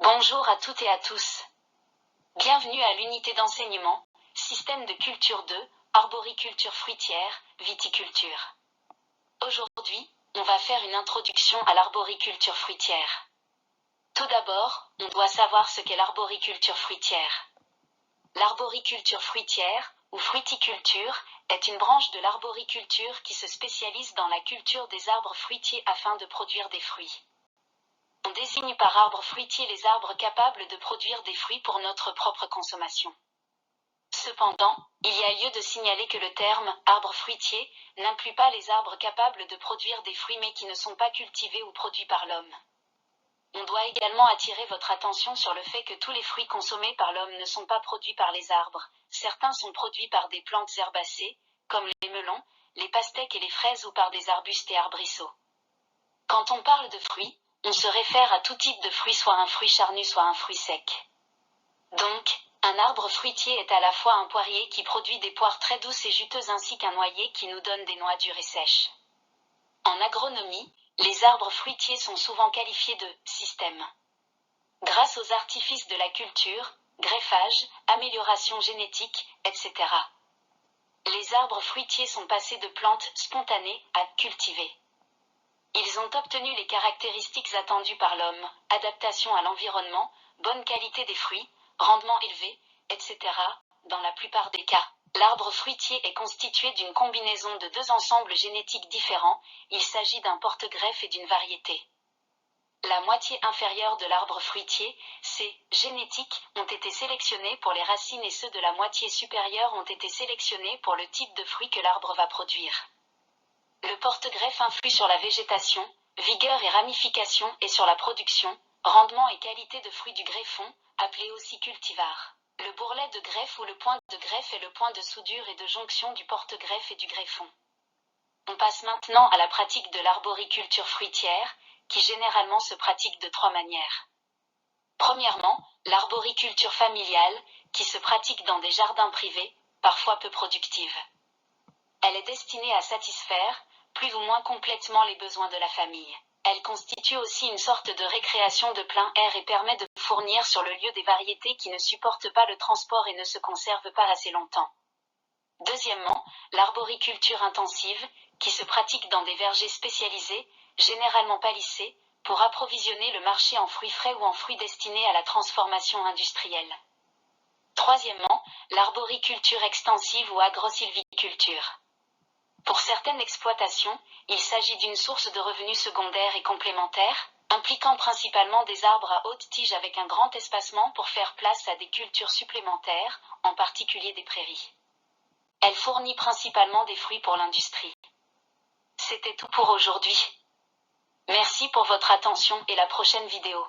Bonjour à toutes et à tous. Bienvenue à l'unité d'enseignement, système de culture 2, arboriculture fruitière, viticulture. Aujourd'hui, on va faire une introduction à l'arboriculture fruitière. Tout d'abord, on doit savoir ce qu'est l'arboriculture fruitière. L'arboriculture fruitière, ou fruiticulture, est une branche de l'arboriculture qui se spécialise dans la culture des arbres fruitiers afin de produire des fruits. On désigne par arbre fruitier les arbres capables de produire des fruits pour notre propre consommation. Cependant, il y a lieu de signaler que le terme « arbre fruitier » n'inclut pas les arbres capables de produire des fruits mais qui ne sont pas cultivés ou produits par l'homme. On doit également attirer votre attention sur le fait que tous les fruits consommés par l'homme ne sont pas produits par les arbres. Certains sont produits par des plantes herbacées, comme les melons, les pastèques et les fraises ou par des arbustes et arbrisseaux. Quand on parle de fruits, on se réfère à tout type de fruit, soit un fruit charnu, soit un fruit sec. Donc, un arbre fruitier est à la fois un poirier qui produit des poires très douces et juteuses ainsi qu'un noyer qui nous donne des noix dures et sèches. En agronomie, les arbres fruitiers sont souvent qualifiés de « systèmes ». Grâce aux artifices de la culture, greffage, amélioration génétique, etc. Les arbres fruitiers sont passés de plantes spontanées à cultivées. Ils ont obtenu les caractéristiques attendues par l'homme, adaptation à l'environnement, bonne qualité des fruits, rendement élevé, etc. Dans la plupart des cas, l'arbre fruitier est constitué d'une combinaison de deux ensembles génétiques différents, il s'agit d'un porte-greffe et d'une variété. La moitié inférieure de l'arbre fruitier, ces génétiques, ont été sélectionnés pour les racines et ceux de la moitié supérieure ont été sélectionnés pour le type de fruit que l'arbre va produire. Le porte-greffe influe sur la végétation, vigueur et ramification et sur la production, rendement et qualité de fruits du greffon, appelé aussi cultivar. Le bourrelet de greffe ou le point de greffe est le point de soudure et de jonction du porte-greffe et du greffon. On passe maintenant à la pratique de l'arboriculture fruitière, qui généralement se pratique de trois manières. Premièrement, l'arboriculture familiale, qui se pratique dans des jardins privés, parfois peu productives. Elle est destinée à satisfaire, plus ou moins complètement les besoins de la famille. Elle constitue aussi une sorte de récréation de plein air et permet de fournir sur le lieu des variétés qui ne supportent pas le transport et ne se conservent pas assez longtemps. Deuxièmement, l'arboriculture intensive, qui se pratique dans des vergers spécialisés, généralement palissés, pour approvisionner le marché en fruits frais ou en fruits destinés à la transformation industrielle. Troisièmement, l'arboriculture extensive ou agrosylviculture. Pour certaines exploitations, il s'agit d'une source de revenus secondaires et complémentaires, impliquant principalement des arbres à haute tige avec un grand espacement pour faire place à des cultures supplémentaires, en particulier des prairies. Elle fournit principalement des fruits pour l'industrie. C'était tout pour aujourd'hui. Merci pour votre attention et la prochaine vidéo.